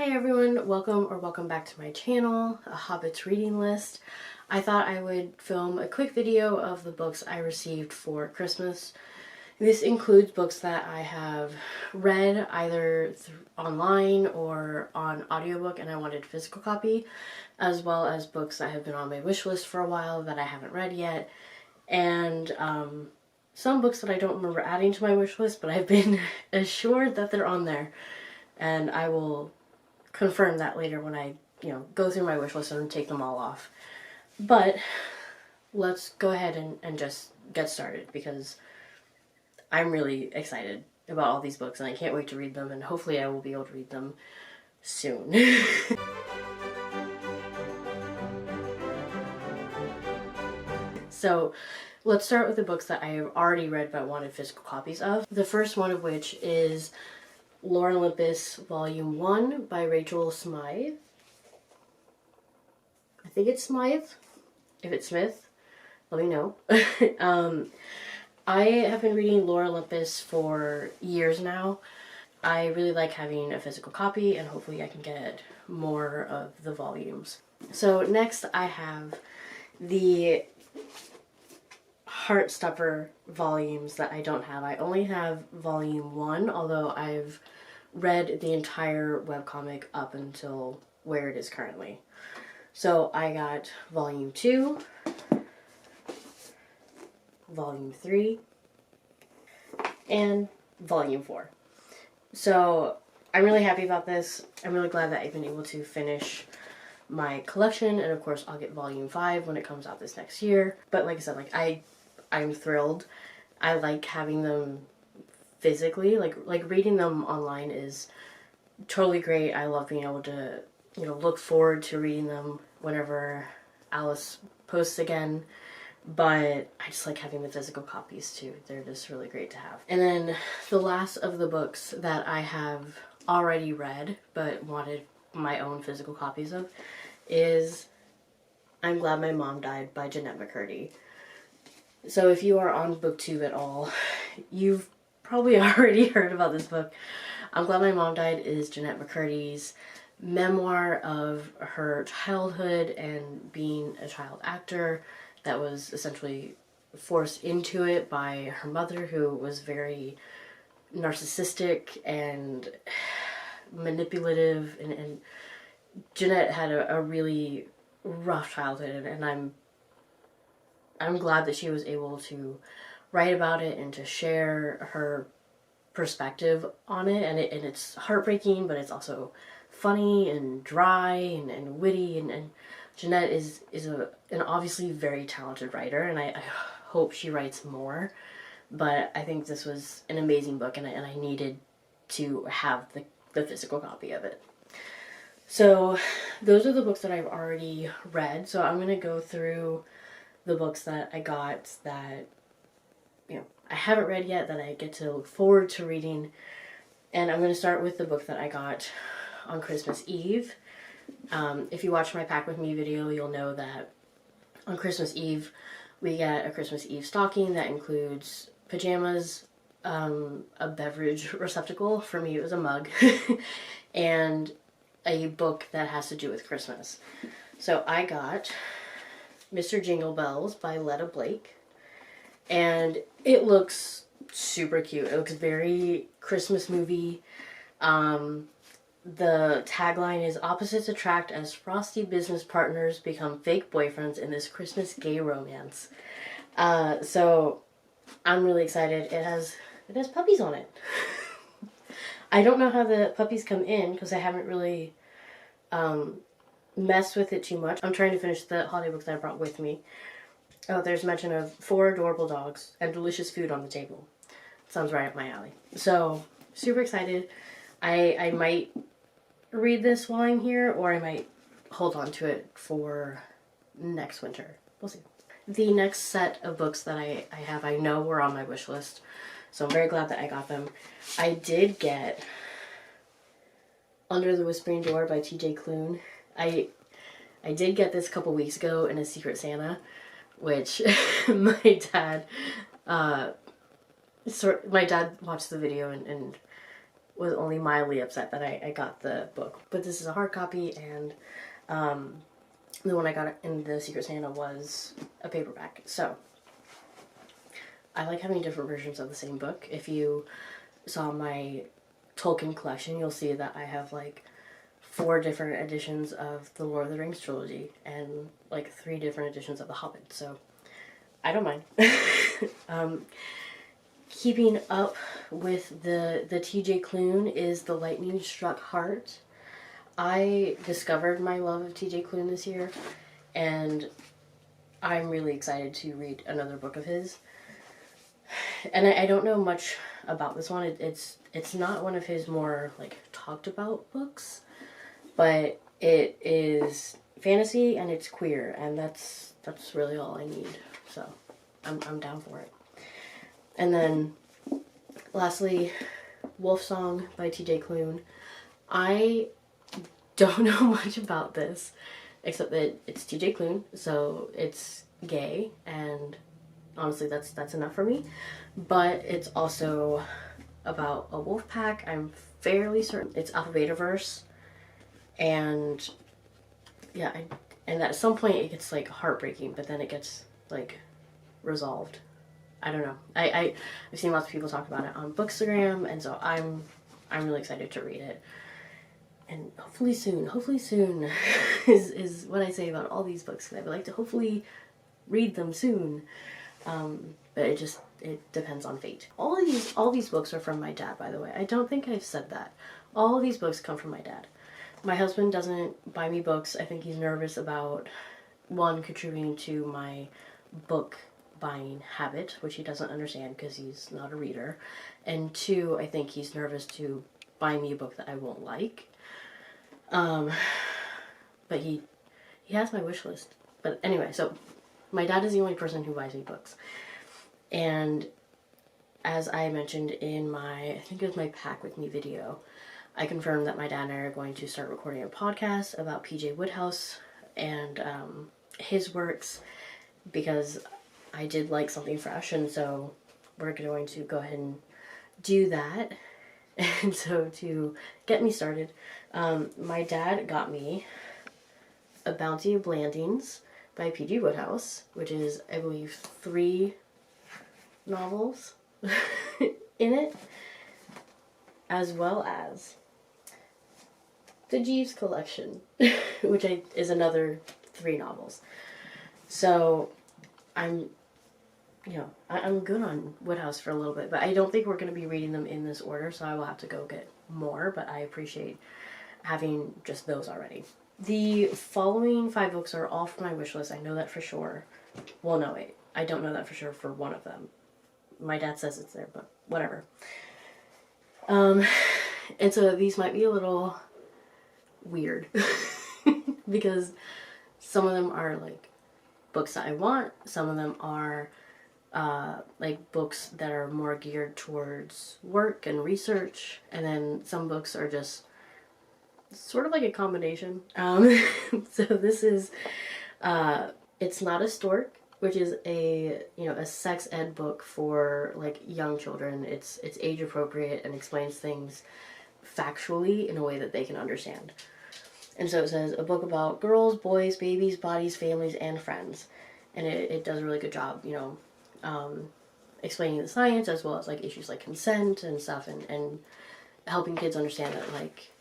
Hi everyone, welcome back to my channel, A Hobbit's Reading List. I thought I would film a quick video of the books I received for Christmas. This includes books that I have read either online or on audiobook and I wanted a physical copy, as well as books that have been on my wish list for a while that I haven't read yet, and some books that I don't remember adding to my wish list, but I've been assured that they're on there, and I will confirm that later when I, go through my wish list and take them all off. But let's go ahead and just get started because I'm really excited about all these books and I can't wait to read them, and hopefully I will be able to read them soon. So let's start with the books that I have already read but wanted physical copies of. The first one of which is Olympus Volume 1 by Rachel Smythe. I think it's Smythe. If it's Smith, let me know. I have been reading Olympus for years now. I really like having a physical copy, and hopefully I can get more of the volumes. So next I have the Heartstopper volumes that I don't have. I only have Volume 1, although I've read the entire webcomic up until where it is currently. So I got Volume 2, Volume 3, and Volume 4. So I'm really happy about this. I'm really glad that I've been able to finish my collection, and of course I'll get Volume 5 when it comes out this next year. But like I said, I'm thrilled. I like having them physically. Like reading them online is totally great. I love being able to, look forward to reading them whenever Alice posts again. But I just like having the physical copies too. They're just really great to have. And then the last of the books that I have already read but wanted my own physical copies of is I'm Glad My Mom Died by Jeannette McCurdy. So if you are on booktube at all, you've probably already heard about this book. I'm Glad My Mom Died is Jeannette McCurdy's memoir of her childhood and being a child actor that was essentially forced into it by her mother, who was very narcissistic and manipulative, and Jeannette had a really rough childhood, and I'm glad that she was able to write about it and to share her perspective on it, and it's heartbreaking, but it's also funny and dry and witty, and Jeannette is an obviously very talented writer, and I hope she writes more, but I think this was an amazing book, and I needed to have the physical copy of it. So those are the books that I've already read, so I'm going to go through the books that I got that I haven't read yet, that I get to look forward to reading. And I'm going to start with the book that I got on Christmas Eve. If you watch my Pack With Me video, you'll know that on Christmas Eve we get a Christmas Eve stocking that includes pajamas, a beverage receptacle, for me it was a mug, and a book that has to do with Christmas. So I got Mr. Jinglebells by Leta Blake, and it looks super cute. It looks very Christmas movie. The tagline is "Opposites attract as frosty business partners become fake boyfriends in this Christmas gay romance." So I'm really excited. It has puppies on it. I don't know how the puppies come in because I haven't really messed with it too much. I'm trying to finish the holiday books that I brought with me. Oh, there's mention of 4 adorable dogs and delicious food on the table. Sounds right up my alley. So, super excited. I might read this while I'm here, or I might hold on to it for next winter. We'll see. The next set of books that I have, I know were on my wish list, so I'm very glad that I got them. I did get Under the Whispering Door by TJ Klune. I did get this a couple weeks ago in a Secret Santa, which my dad watched the video and was only mildly upset that I got the book. But this is a hard copy, and the one I got in the Secret Santa was a paperback. So I like having different versions of the same book. If you saw my Tolkien collection, you'll see that I have like 4 different editions of the Lord of the Rings trilogy and like 3 different editions of The Hobbit. So I don't mind. Keeping up with the TJ Klune is The Lightning Struck Heart. I discovered my love of TJ Klune this year, and I'm really excited to read another book of his. And I don't know much about this one. It's not one of his more like talked about books, but it is fantasy and it's queer, and that's really all I need. So I'm down for it. And then lastly, Wolfsong by TJ Klune. I don't know much about this, except that it's TJ Klune, so it's gay, and honestly that's enough for me. But it's also about a wolf pack. I'm fairly certain it's Alpha Beta verse, and yeah, and at some point it gets like heartbreaking, but then it gets like resolved. I don't know. I've seen lots of people talk about it on Bookstagram, and so I'm really excited to read it. And hopefully soon is what I say about all these books, because I would like to hopefully read them soon. But it depends on fate. All these books are from my dad, by the way. I don't think I've said that. All of these books come from my dad. My husband doesn't buy me books. I think he's nervous about, 1, contributing to my book buying habit, which he doesn't understand because he's not a reader, and 2, I think he's nervous to buy me a book that I won't like. But he has my wish list. But anyway, so my dad is the only person who buys me books. And as I mentioned in my, I think it was my Pack With Me video, I confirmed that my dad and I are going to start recording a podcast about PJ Wodehouse and his works, because I did like something fresh, and so we're going to go ahead and do that. And so to get me started, my dad got me A Bounty of Blandings by P.G. Wodehouse, which is, I believe, 3 novels in it, as well as the Jeeves collection, which is another 3 novels. So I'm good on Wodehouse for a little bit, but I don't think we're going to be reading them in this order, so I will have to go get more, but I appreciate having just those already. The following 5 books are all from my wish list. I know that for sure. Well, no, wait. I don't know that for sure for one of them. My dad says it's there, but whatever. And so these might be a little weird because some of them are like books that I want. Some of them are like books that are more geared towards work and research, and then some books are just sort of like a combination. So this is It's Not a Stork, which is a sex ed book for like young children. It's age appropriate and explains things factually in a way that they can understand. And so it says a book about girls, boys, babies, bodies, families, and friends. And it does a really good job, explaining the science as well as like issues like consent and stuff, and helping kids understand that like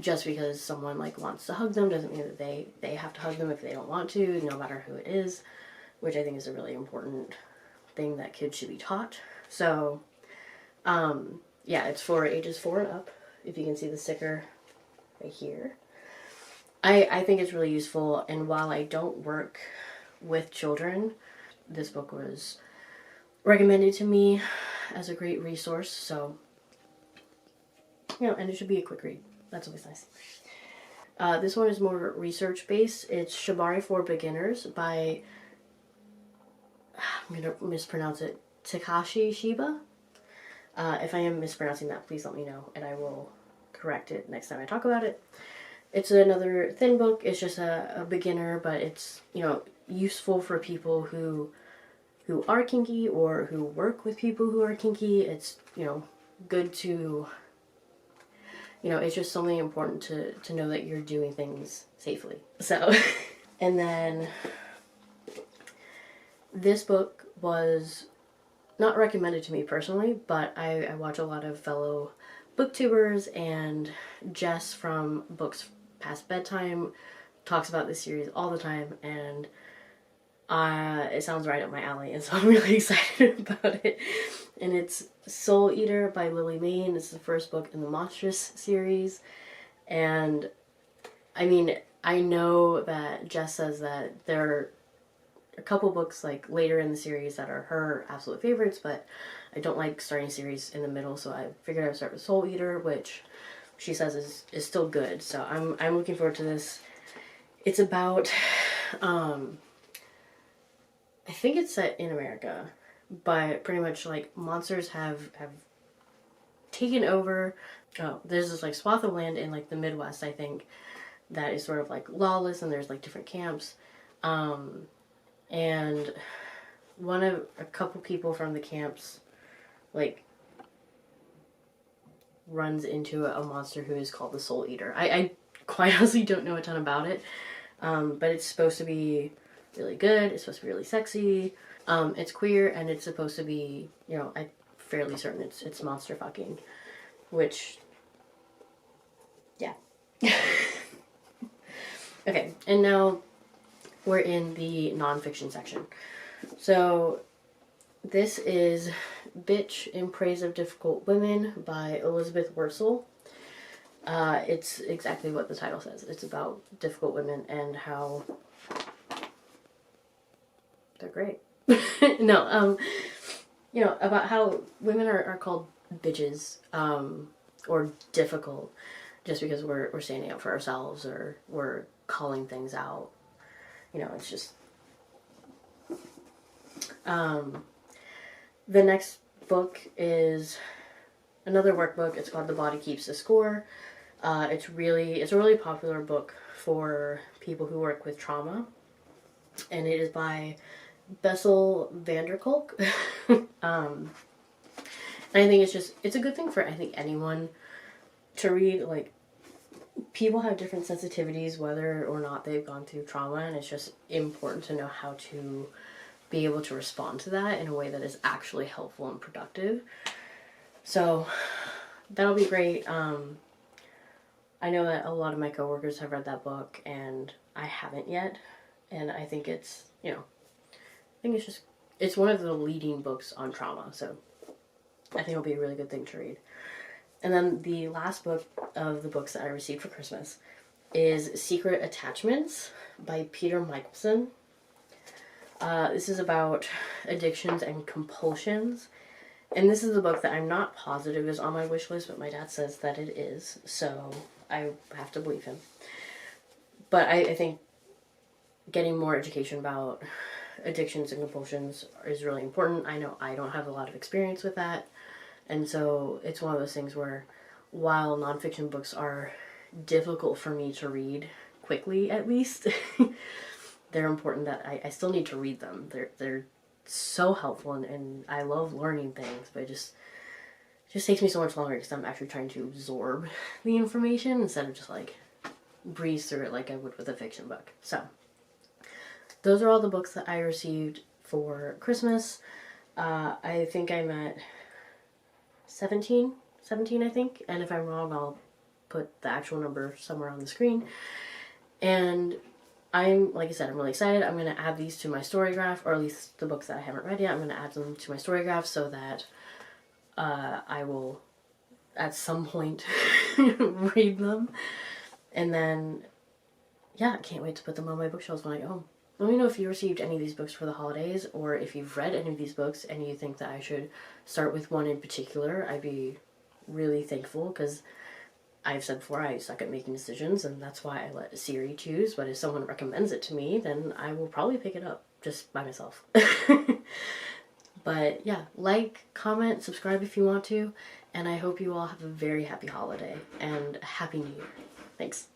just because someone like wants to hug them doesn't mean that they have to hug them if they don't want to, no matter who it is, which I think is a really important thing that kids should be taught. So yeah, it's for ages 4 and up, if you can see the sticker right here. I think it's really useful, and while I don't work with children, this book was recommended to me as a great resource, so, and it should be a quick read. That's always nice. This one is more research-based. It's Shibari for Beginners by, I'm going to mispronounce it, Takeshi Shiba. If I am mispronouncing that, please let me know, and I will correct it next time I talk about it. It's another thin book. It's just a beginner, but it's, useful for people who are kinky or who work with people who are kinky. It's, good to you know, it's just something important to know that you're doing things safely. So, and then this book was not recommended to me personally, but I watch a lot of fellow booktubers, and Jess from Books Past Bedtime talks about this series all the time, and it sounds right up my alley, and so I'm really excited about it. And it's Soul Eater by Lily Mayne. It's the first book in the Monstrous series, and I mean, I know that Jess says that there are a couple books like later in the series that are her absolute favorites, but I don't like starting a series in the middle, so I figured I would start with Soul Eater, which she says is still good. So I'm looking forward to this. It's about I think it's set in America, but pretty much like monsters have taken over. Oh, there's this like swath of land in like the Midwest, I think, that is sort of like lawless, and there's like different camps. And a couple people from the camps like runs into a monster who is called the Soul Eater. I quite honestly don't know a ton about it, but it's supposed to be really good. It's supposed to be really sexy. It's queer, and it's supposed to be, you know, I'm fairly certain it's monster fucking, which, yeah. Okay, and now we're in the nonfiction section. So this is Bitch in Praise of Difficult Women by Elizabeth Wurtzel. It's exactly what the title says. It's about difficult women and how they're great. No, you know, about how women are called bitches, or difficult just because we're standing up for ourselves or we're calling things out. You know, it's just... The next book is another workbook. It's called The Body Keeps the Score. It's a really popular book for people who work with trauma, and it is by Bessel Kolk. And I think it's a good thing for, I think, anyone to read. Like, people have different sensitivities whether or not they've gone through trauma, and it's just important to know how to be able to respond to that in a way that is actually helpful and productive. So that'll be great. I know that a lot of my coworkers have read that book, and I haven't yet, and I think it's, you know, it's one of the leading books on trauma, so I think it'll be a really good thing to read. And then the last book of the books that I received for Christmas is Secret Attachments by Peter Michaelson. This is about addictions and compulsions. And this is the book that I'm not positive is on my wish list, but my dad says that it is, so I have to believe him. But I think getting more education about addictions and compulsions is really important. I know I don't have a lot of experience with that, and so it's one of those things where, while nonfiction books are difficult for me to read quickly, at least, they're important that I still need to read them. They're so helpful, and I love learning things, but it just takes me so much longer because I'm actually trying to absorb the information instead of just like breeze through it like I would with a fiction book. So those are all the books that I received for Christmas. I think I'm at 17, I think, and if I'm wrong, I'll put the actual number somewhere on the screen. And like I said, I'm really excited. I'm going to add these to my Storygraph, or at least the books that I haven't read yet. I'm going to add them to my Storygraph so that I will, at some point, read them. And then, yeah, I can't wait to put them on my bookshelves when I go home. Let me know if you received any of these books for the holidays, or if you've read any of these books and you think that I should start with one in particular. I'd be really thankful, because I've said before, I suck at making decisions, and that's why I let Siri choose. But if someone recommends it to me, then I will probably pick it up just by myself. But yeah, like, comment, subscribe if you want to, and I hope you all have a very happy holiday and a happy new year. Thanks.